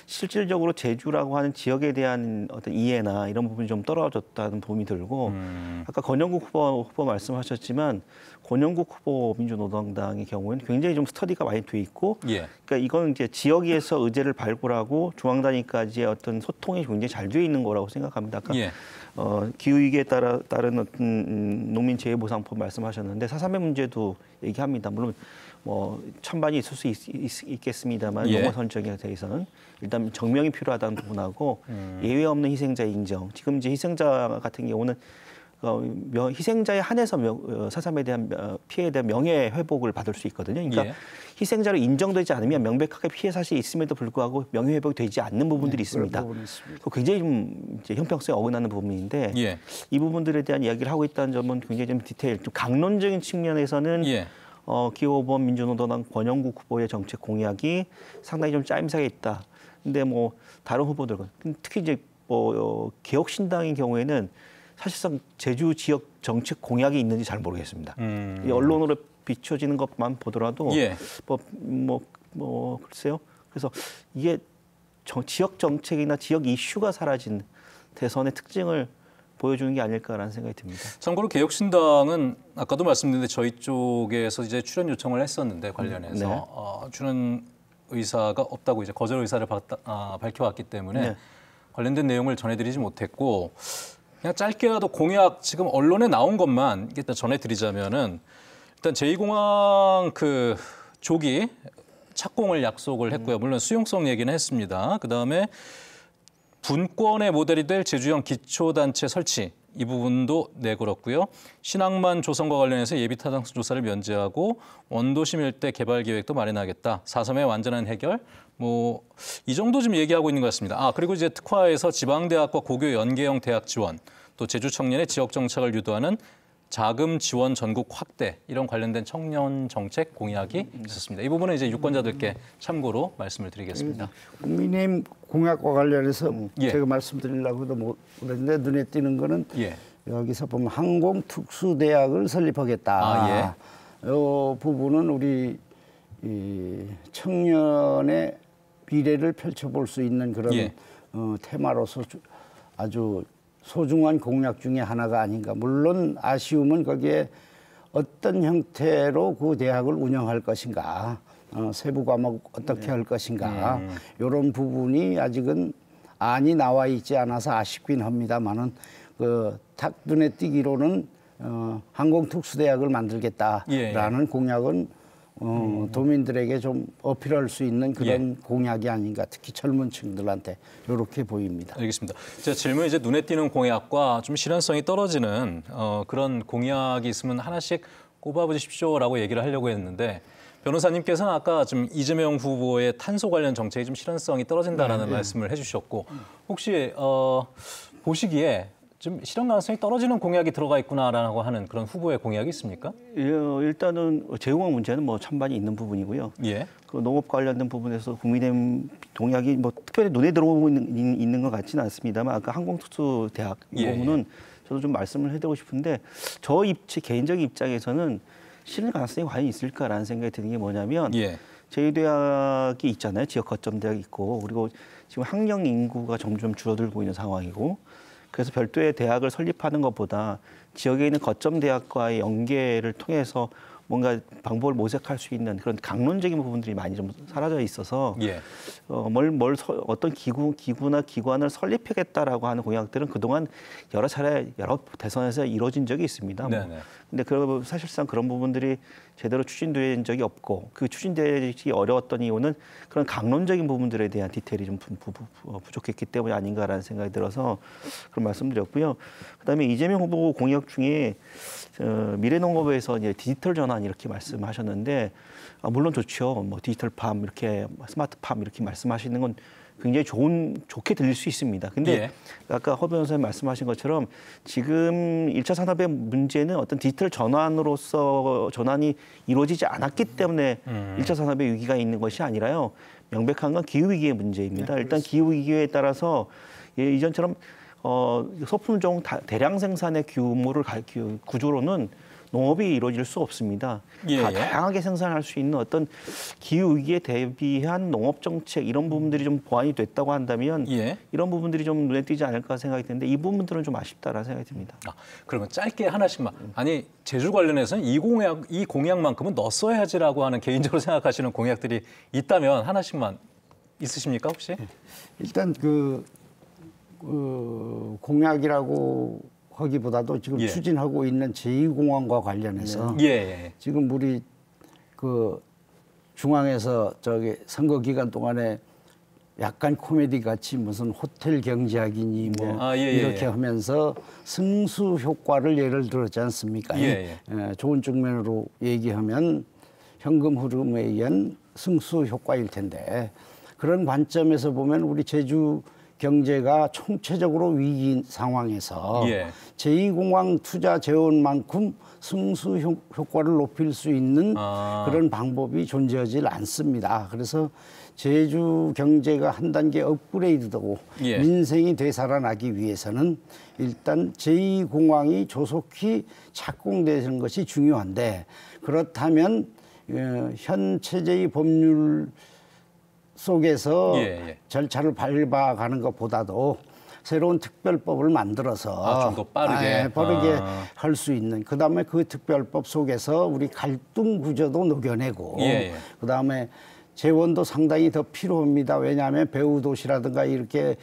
실질적으로 제주라고 하는 지역에 대한 어떤 이해나 이런 부분이 좀 떨어졌다는 도움이 들고 아까 권영국 후보 말씀하셨지만 권영국 후보 민주노동당의 경우에는 굉장히 좀 스터디가 많이 돼 있고 그러니까 이건 이제 지역에서 의제를 발굴하고 중앙 단위까지의 어떤 소통이 굉장히 잘 돼 있는 거라고 생각합니다. 아까 기후위기에 따른 어떤 농민 재해보상법 말씀하셨는데 4.3의 문제도 얘기합니다. 물론 뭐 찬반이 있을 수 있겠습니다만 예. 농어 선정에 대해서는 일단 정명이 필요하다는 부분하고 예외 없는 희생자 인정. 지금 이제 희생자 같은 경우는 희생자에 한해서 4.3에 대한 피해에 대한 명예 회복을 받을 수 있거든요. 그러니까 예. 희생자로 인정되지 않으면 명백하게 피해 사실이 있음에도 불구하고 명예 회복이 되지 않는 부분들이 있습니다. 굉장히 좀 이제 형평성에 어긋나는 부분인데 예. 이 부분들에 대한 이야기를 하고 있다는 점은 굉장히 좀 디테일, 좀 강론적인 측면에서는 예. 기호5번 민주노동당 권영국 후보의 정책 공약이 상당히 좀 짜임새가 있다. 근데 뭐 다른 후보들과 특히 이제 개혁신당의 경우에는 사실상 제주 지역 정책 공약이 있는지 잘 모르겠습니다. 이 언론으로 비춰지는 것만 보더라도 예. 글쎄요. 그래서 이게 지역 정책이나 지역 이슈가 사라진 대선의 특징을 보여주는 게 아닐까라는 생각이 듭니다. 참고로 개혁신당은 아까도 말씀드렸는데 저희 쪽에서 이제 출연 요청을 했었는데 관련해서 네. 출연 의사가 없다고 이제 거절 의사를 밝혀왔기 때문에 네. 관련된 내용을 전해드리지 못했고 그냥 짧게라도 공약 지금 언론에 나온 것만 일단 전해드리자면은 일단 제2공항 그 조기 착공을 약속을 했고요. 물론 수용성 얘기는 했습니다. 그다음에 분권의 모델이 될 제주형 기초단체 설치 이 부분도 내걸었고요. 신항만 조성과 관련해서 예비타당성 조사를 면제하고 원도심 일대 개발 계획도 마련하겠다. 4.3의 완전한 해결 뭐 이 정도 좀 얘기하고 있는 것 같습니다. 그리고 이제 특화에서 지방대학과 고교 연계형 대학 지원 또 제주 청년의 지역 정착을 유도하는 자금 지원 전국 확대 이런 관련된 청년 정책 공약이 있었습니다. 이 부분은 이제 유권자들께 참고로 말씀을 드리겠습니다. 국민의힘 공약과 관련해서 예. 제가 말씀드리려고도 못했는데 눈에 띄는 거는 예. 여기서 보면 항공특수대학을 설립하겠다. 이 부분은 우리 이 청년의 미래를 펼쳐볼 수 있는 그런 예. 테마로서 아주 소중한 공약 중에 하나가 아닌가. 물론 아쉬움은 거기에 어떤 형태로 그 대학을 운영할 것인가, 세부 과목 어떻게 할 것인가, 이런 부분이 아직은 안이 나와 있지 않아서 아쉽긴 합니다만은 딱 눈에 띄기로는 항공특수대학을 만들겠다라는 공약은 도민들에게 좀 어필할 수 있는 그런 공약이 아닌가, 특히 젊은 층들한테 이렇게 보입니다. 알겠습니다. 제가 질문 이제 눈에 띄는 공약과 좀 실현성이 떨어지는 그런 공약이 있으면 하나씩 꼽아보십시오라고 얘기를 하려고 했는데 변호사님께서는 아까 좀 이재명 후보의 탄소 관련 정책이 좀 실현성이 떨어진다라는 말씀을 해주셨고 혹시 보시기에 좀 실현 가능성이 떨어지는 공약이 들어가 있구나라고 하는 그런 후보의 공약이 있습니까? 일단은 제2공항 문제는 뭐 찬반이 있는 부분이고요. 예. 그 농업 관련된 부분에서 국민의힘 동약이 뭐 특별히 눈에 들어오고 있는 것 같지는 않습니다만 아까 항공특수대학 이 부분은 저도 좀 말씀을 해드리고 싶은데 제 개인적인 입장에서는 실현 가능성이 과연 있을까라는 생각이 드는 게 뭐냐면 제2대학이 있잖아요. 지역 거점 대학이 있고 그리고 지금 학령 인구가 점점 줄어들고 있는 상황이고 그래서 별도의 대학을 설립하는 것보다 지역에 있는 거점 대학과의 연계를 통해서 뭔가 방법을 모색할 수 있는 그런 강론적인 부분들이 많이 좀 사라져 있어서 어떤 기구나 기관을 설립하겠다라고 하는 공약들은 그동안 여러 차례 여러 대선에서 이루어진 적이 있습니다. 근데 사실상 그런 부분들이 제대로 추진된 적이 없고 그 추진되기 어려웠던 이유는 그런 강론적인 부분들에 대한 디테일이 좀 부족했기 때문이 아닌가라는 생각이 들어서 그런 말씀드렸고요. 그다음에 이재명 후보 공약 중에 미래농업에서 이제 디지털 전환 이렇게 말씀하셨는데 물론 좋죠. 뭐 디지털팜 이렇게 스마트팜 이렇게 말씀하시는 건 굉장히 좋게 들릴 수 있습니다. 근데 아까 허 변호사님 말씀하신 것처럼 지금 1차 산업의 문제는 어떤 디지털 전환이 이루어지지 않았기 때문에 1차 산업의 위기가 있는 것이 아니라요. 명백한 건 기후위기의 문제입니다. 일단 기후위기에 따라서 이전처럼 소품종 대량 생산의 규모를 구조로는 농업이 이루어질 수 없습니다. 다양하게 생산할 수 있는 어떤 기후위기에 대비한 농업정책 이런 부분들이 좀 보완이 됐다고 한다면 이런 부분들이 좀 눈에 띄지 않을까 생각이 드는데 이 부분들은 좀 아쉽다라는 생각이 듭니다. 그러면 짧게 하나씩만. 아니 제주 관련해서는 이 공약만큼은 넣었어야지라고 하는 개인적으로 생각하시는 공약들이 있다면 하나씩만 있으십니까 혹시? 일단 공약이라고 하기보다도 지금 예. 추진하고 있는 제2공항과 관련해서 지금 우리 그 중앙에서 저기 선거 기간 동안에 약간 코미디 같이 무슨 호텔 경제학이니 뭐 이렇게 하면서 승수 효과를 예를 들었지 않습니까? 좋은 측면으로 얘기하면 현금 흐름에 의한 승수 효과일 텐데 그런 관점에서 보면 우리 제주 경제가 총체적으로 위기 상황에서 제2공항 투자 재원만큼 승수 효과를 높일 수 있는 그런 방법이 존재하지 않습니다. 그래서 제주 경제가 한 단계 업그레이드되고 민생이 되살아나기 위해서는 일단 제2공항이 조속히 착공되는 것이 중요한데 그렇다면 현 체제의 법률 속에서 절차를 밟아가는 것보다도 새로운 특별법을 만들어서 좀 더 빠르게 할 수 있는 그다음에 그 특별법 속에서 우리 갈등 구조도 녹여내고 그다음에 재원도 상당히 더 필요합니다. 왜냐하면 배후 도시라든가 이렇게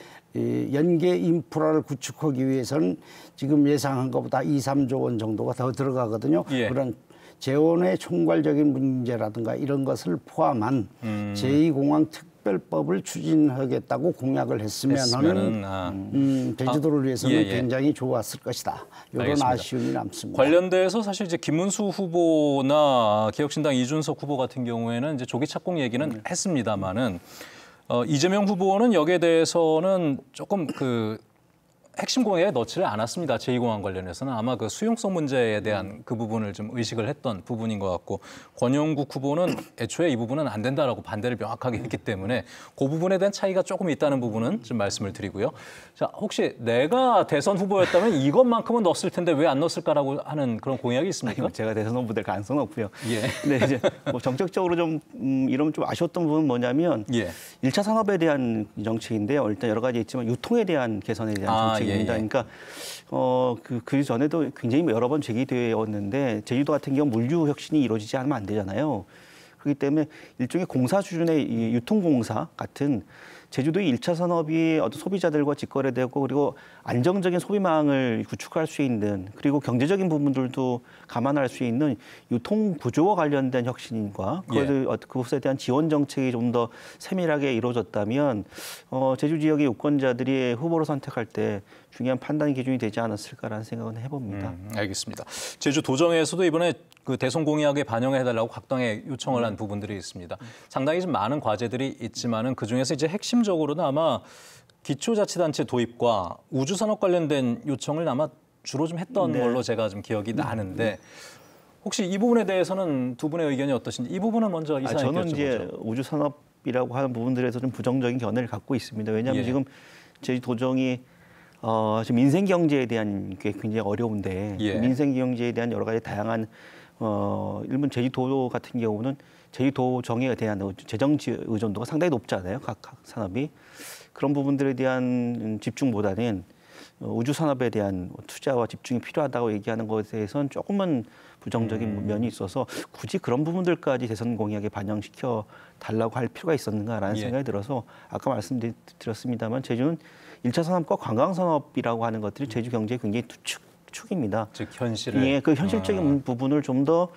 연계 인프라를 구축하기 위해서는 지금 예상한 것보다 2, 3조 원 정도가 더 들어가거든요. 그런 재원의 총괄적인 문제라든가 이런 것을 포함한 제2공항 특별법을 추진하겠다고 공약을 했으면 하는 제주도를 위해서는 굉장히 좋았을 것이다. 이런 알겠습니다. 아쉬움이 남습니다. 관련돼서 사실 이제 김문수 후보나 개혁신당 이준석 후보 같은 경우에는 이제 조기 착공 얘기는 했습니다만은 이재명 후보는 여기에 대해서는 조금 핵심 공약에 넣지를 않았습니다. 제2공항 관련해서는 아마 그 수용성 문제에 대한 그 부분을 좀 의식을 했던 부분인 것 같고 권영국 후보는 애초에 이 부분은 안 된다라고 반대를 명확하게 했기 때문에 그 부분에 대한 차이가 조금 있다는 부분은 좀 말씀을 드리고요. 자, 혹시 내가 대선 후보였다면 이것만큼은 넣었을 텐데 왜 안 넣었을까라고 하는 그런 공약이 있습니까? 아니, 제가 대선 후보 될 가능성은 없고요. 근데 이제 뭐 정책적으로 좀 이러면 좀 아쉬웠던 부분은 뭐냐면 1차 산업에 대한 정책인데요. 일단 여러 가지 있지만 유통에 대한 개선에 대한 정책. 그러니까 그 전에도 굉장히 여러 번 제기되었는데 제주도 같은 경우 물류 혁신이 이루어지지 않으면 안 되잖아요. 그렇기 때문에 일종의 공사 수준의 이 유통공사 같은 제주도의 1차 산업이 어떤 소비자들과 직거래되고 그리고 안정적인 소비망을 구축할 수 있는 그리고 경제적인 부분들도 감안할 수 있는 유통 구조와 관련된 혁신과 그것에 대한 지원 정책이 좀 더 세밀하게 이루어졌다면 제주 지역의 유권자들이 후보로 선택할 때 중요한 판단 기준이 되지 않았을까라는 생각은 해봅니다. 알겠습니다. 제주 도정에서도 이번에 그 대선 공약에 반영해달라고 각당에 요청을 한 부분들이 있습니다. 상당히 좀 많은 과제들이 있지만은 그 중에서 이제 핵심적으로는 아마 기초자치단체 도입과 우주산업 관련된 요청을 아마 주로 좀 했던 걸로 제가 좀 기억이 나는데 혹시 이 부분에 대해서는 두 분의 의견이 어떠신지 이 부분은 먼저 이사님께 여쭤보죠. 저는 이제 우주산업이라고 하는 부분들에서 좀 부정적인 견해를 갖고 있습니다. 왜냐하면 지금 제주 도정이 지금 민생 경제에 대한 게 굉장히 어려운데 민생 경제에 대한 여러 가지 다양한 일본 제주도 같은 경우는 제주도정에 대한 재정 의존도가 상당히 높잖아요. 각 산업이. 그런 부분들에 대한 집중보다는 우주 산업에 대한 투자와 집중이 필요하다고 얘기하는 것에 대해서는 조금은 부정적인 면이 있어서 굳이 그런 부분들까지 대선 공약에 반영시켜 달라고 할 필요가 있었는가라는 생각이 들어서 아까 말씀드렸습니다만 제주는 1차 산업과 관광 산업이라고 하는 것들이 제주 경제의 굉장히 축입니다. 즉 현실을 그 현실적인 부분을 좀 더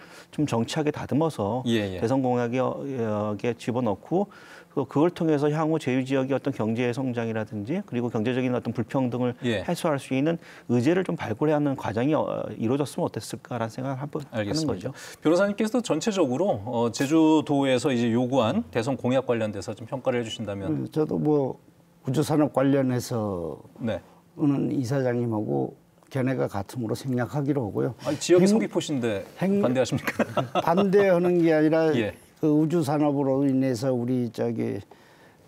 정치하게 다듬어서 대선 공약에 집어넣고 그걸 통해서 향후 제주 지역의 어떤 경제 성장이라든지 그리고 경제적인 어떤 불평등을 해소할 수 있는 의제를 좀 발굴해야 하는 과정이 이루어졌으면 어땠을까라는 생각을 하는 거죠. 변호사님께서도 전체적으로 제주도에서 이제 요구한 대선 공약 관련돼서 좀 평가를 해주신다면. 저도 뭐 우주산업 관련해서는 이사장님하고 견해가 같음으로 생략하기로 하고요. 지역이 서귀포시인데 반대하십니까? 반대하는 게 아니라 그 우주산업으로 인해서 우리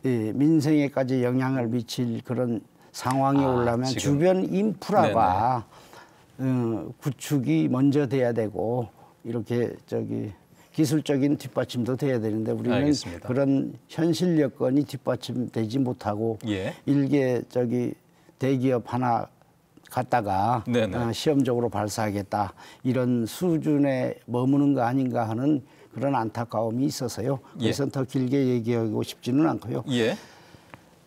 민생에까지 영향을 미칠 그런 상황이 오려면 주변 인프라가 구축이 먼저 돼야 되고 이렇게 기술적인 뒷받침도 돼야 되는데 우리는 알겠습니다. 그런 현실 여건이 뒷받침되지 못하고 일개 대기업 하나 갖다가 시험적으로 발사하겠다 이런 수준에 머무는 거 아닌가 하는 그런 안타까움이 있어서요. 그래서 더 길게 얘기하고 싶지는 않고요.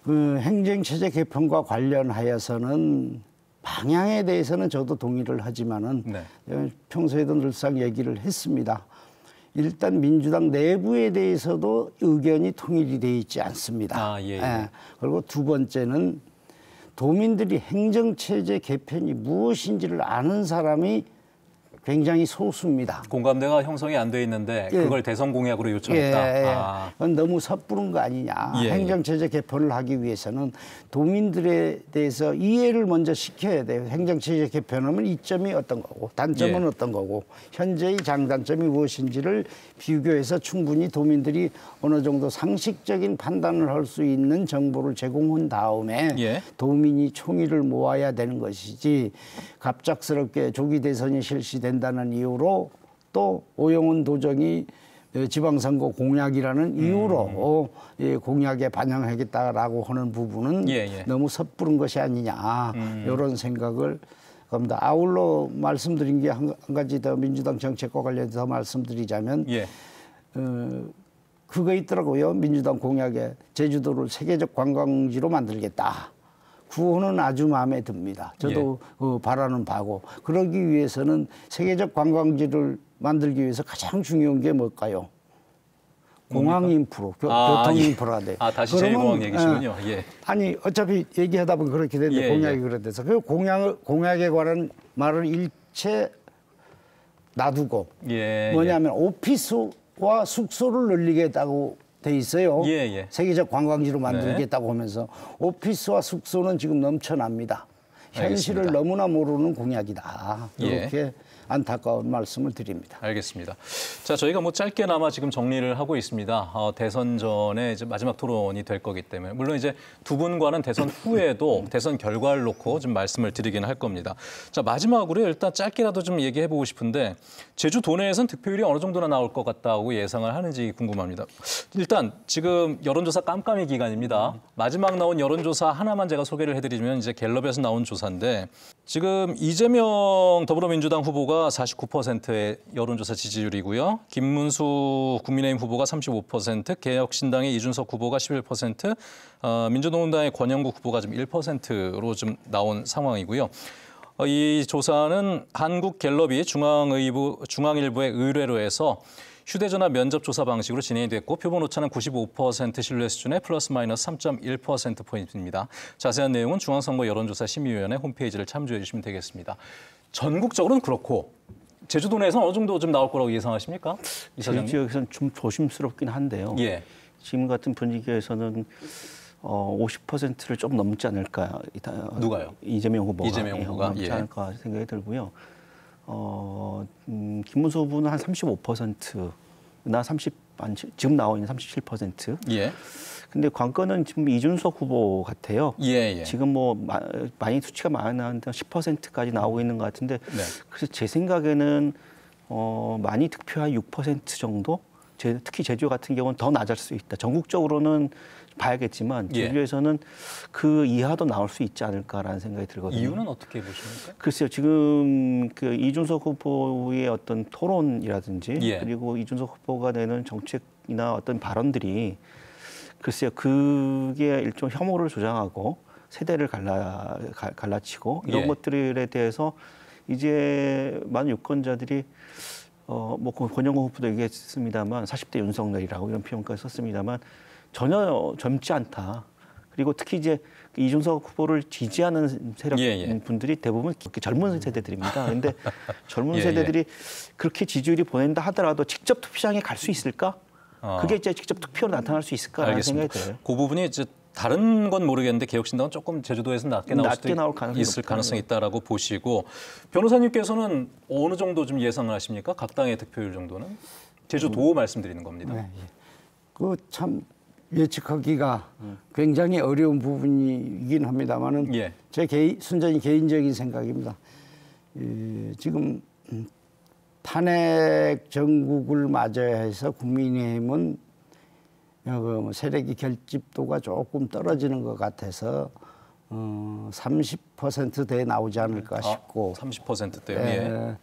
그 행정체제 개편과 관련하여서는 방향에 대해서는 저도 동의를 하지만은 네. 평소에도 늘상 얘기를 했습니다. 일단 민주당 내부에 대해서도 의견이 통일이 돼 있지 않습니다. 아, 예, 예. 예. 그리고 두 번째는 도민들이 행정체제 개편이 무엇인지를 아는 사람이 굉장히 소수입니다. 공감대가 형성이 안 돼 있는데 예. 그걸 대선 공약으로 요청했다. 예. 아. 그건 너무 섣부른 거 아니냐. 예. 행정체제 개편을 하기 위해서는 도민들에 대해서 이해를 먼저 시켜야 돼요. 행정체제 개편하면 이점이 어떤 거고 단점은 예. 어떤 거고 현재의 장단점이 무엇인지를 비교해서 충분히 도민들이 어느 정도 상식적인 판단을 할 수 있는 정보를 제공한 다음에 예. 도민이 총의를 모아야 되는 것이지 갑작스럽게 조기 대선이 실시된다는 이유로 또 오영훈 도정이 지방선거 공약이라는 이유로 공약에 반영하겠다라고 하는 부분은 너무 섣부른 것이 아니냐 이런 생각을 합니다. 아울러 말씀드린 게 한 가지 더 민주당 정책과 관련해서 말씀드리자면 그거 있더라고요. 민주당 공약에 제주도를 세계적 관광지로 만들겠다. 구호는 아주 마음에 듭니다. 저도 바라는 바고 그러기 위해서는 세계적 관광지를 만들기 위해서 가장 중요한 게 뭘까요? 공항 인프라, 교통 인프라가 돼요. 아, 다시 제2공항 얘기시군요. 예. 아니 어차피 얘기하다 보면 그렇게 되는데 공약이 그렇대서 그 공약에 관한 말을 일체 놔두고 뭐냐면 오피스와 숙소를 늘리겠다고 돼 있어요. 세계적 관광지로 만들겠다고 하면서 오피스와 숙소는 지금 넘쳐납니다. 현실을 알겠습니다. 너무나 모르는 공약이다. 이렇게 안타까운 말씀을 드립니다. 알겠습니다. 자, 저희가 뭐 짧게나마 지금 정리를 하고 있습니다. 대선 전에 이제 마지막 토론이 될 거기 때문에 물론 이제 두 분과는 대선 후에도 대선 결과를 놓고 좀 말씀을 드리긴 할 겁니다. 자, 마지막으로 일단 짧게라도 좀 얘기해 보고 싶은데 제주 도내에선 득표율이 어느 정도나 나올 것 같다고 예상을 하는지 궁금합니다. 일단 지금 여론조사 깜깜이 기간입니다. 마지막 나온 여론조사 하나만 제가 소개를 해드리면 이제 갤럽에서 나온 조사인데 지금 이재명 더불어민주당 후보가 49%의 여론조사 지지율이고요. 김문수 국민의힘 후보가 35%, 개혁신당의 이준석 후보가 11%, 민주노동당의 권영국 후보가 좀 1%로 좀 나온 상황이고요. 이 조사는 한국갤럽이 중앙일보의 의뢰로 해서 휴대전화 면접 조사 방식으로 진행이 됐고 표본 오차는 95% 신뢰 수준의 플러스 마이너스 3.1%포인트입니다. 자세한 내용은 중앙선거 여론조사 심의위원회 홈페이지를 참조해 주시면 되겠습니다. 전국적으로는 그렇고 제주도 내에서는 어느 정도 좀 나올 거라고 예상하십니까? 저희 지역에서는 좀 조심스럽긴 한데요. 지금 같은 분위기에서는 50%를 좀 넘지 않을까. 누가요? 이재명 후보가. 넘지 않을까 생각이 들고요. 김문수 후보는 한 35%나 지금 나와 있는 37%. 근데 관건은 지금 이준석 후보 같아요. 지금 뭐 많이 수치가 많이 나왔는데 10%까지 나오고 있는 것 같은데 그래서 제 생각에는 많이 득표한 6% 정도? 특히 제주 같은 경우는 더 낮을 수 있다. 전국적으로는 봐야겠지만 제주에서는 그 이하도 나올 수 있지 않을까라는 생각이 들거든요. 이유는 어떻게 보십니까? 글쎄요. 지금 그 이준석 후보의 어떤 토론이라든지 그리고 이준석 후보가 내는 정책이나 어떤 발언들이 글쎄요. 그게 일종 혐오를 조장하고 세대를 갈라치고 이런 것들에 대해서 이제 많은 유권자들이 뭐 권영국 후보도 얘기했습니다만 40대 윤석열이라고 이런 표현까지 썼습니다만 전혀 젊지 않다. 그리고 특히 이제 이준석 후보를 지지하는 세력 분들이 대부분 젊은 세대들입니다. 그런데 젊은 세대들이 그렇게 지지율이 보낸다 하더라도 직접 투표장에 갈 수 있을까? 그게 이제 직접 투표로 나타날 수 있을까라는 생각이 들어요. 그 부분이 이제 다른 건 모르겠는데 개혁신당은 조금 제주도에서 낮게 나올 수도 있을 가능성이 있다라고 보시고 변호사님께서는 어느 정도 좀 예상을 하십니까? 각 당의 득표율 정도는? 제주도 말씀드리는 겁니다. 그 참 예측하기가 굉장히 어려운 부분이긴 합니다만은 제 순전히 개인적인 생각입니다. 지금 탄핵 정국을 맞아야 해서 국민의힘은 세력의 결집도가 조금 떨어지는 것 같아서 30%대에 나오지 않을까 싶고 30%대요?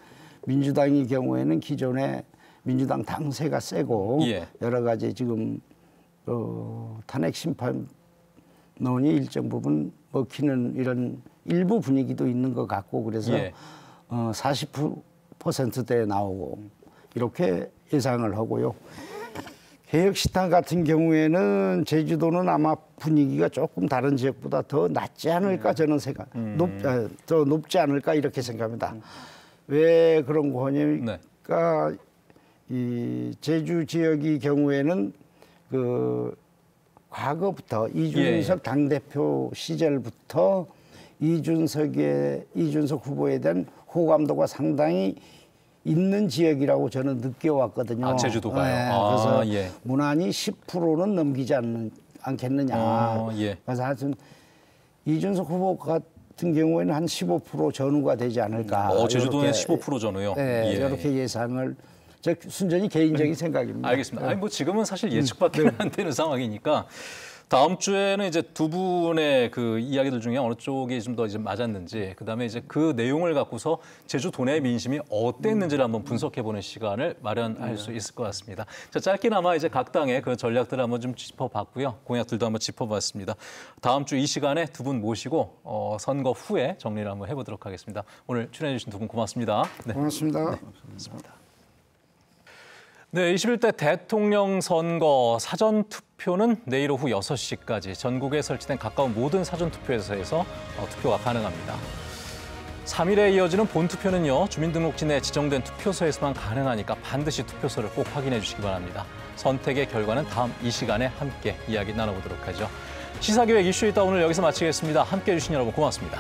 민주당의 경우에는 기존에 민주당 당세가 세고 여러 가지 지금 탄핵 심판 논이 일정 부분 먹히는 이런 일부 분위기도 있는 것 같고 그래서 40%대에 나오고 이렇게 예상을 하고요. 개혁식당 같은 경우에는 제주도는 아마 분위기가 조금 다른 지역보다 더 낮지 않을까 저는 생각, 더 높지 않을까 이렇게 생각합니다. 왜 그런 거 하냐니까 이 제주 지역의 경우에는 그 과거부터 이준석 당대표 시절부터 이준석 후보에 대한 호감도가 상당히 있는 지역이라고 저는 느껴왔거든요. 아, 제주도가요? 그래서 무난히 10%는 넘기지 않겠느냐. 그래서 하여튼 이준석 후보 같은 경우에는 한 15% 전후가 되지 않을까. 제주도는 15% 전후요? 이렇게 예상을. 저 순전히 개인적인 생각입니다. 알겠습니다. 아니, 뭐 지금은 사실 예측밖에 안 되는 상황이니까 다음 주에는 이제 두 분의 그 이야기들 중에 어느 쪽이 좀 더 이제 맞았는지, 그다음에 이제 그 내용을 갖고서 제주 도내 민심이 어땠는지를 한번 분석해보는 시간을 마련할 수 있을 것 같습니다. 자, 짧게나마 이제 각 당의 그 전략들을 한번 좀 짚어봤고요. 공약들도 한번 짚어봤습니다. 다음 주 이 시간에 두 분 모시고 선거 후에 정리를 한번 해보도록 하겠습니다. 오늘 출연해주신 두 분 고맙습니다. 네. 고맙습니다. 네, 고맙습니다. 네, 21대 대통령 선거 사전투표는 내일 오후 6시까지 전국에 설치된 가까운 모든 사전투표소에서 투표가 가능합니다. 3일에 이어지는 본투표는요, 주민등록지 내 지정된 투표소에서만 가능하니까 반드시 투표소를 꼭 확인해 주시기 바랍니다. 선택의 결과는 다음 이 시간에 함께 이야기 나눠보도록 하죠. 시사기획 이슈 있다 오늘 여기서 마치겠습니다. 함께해 주신 여러분 고맙습니다.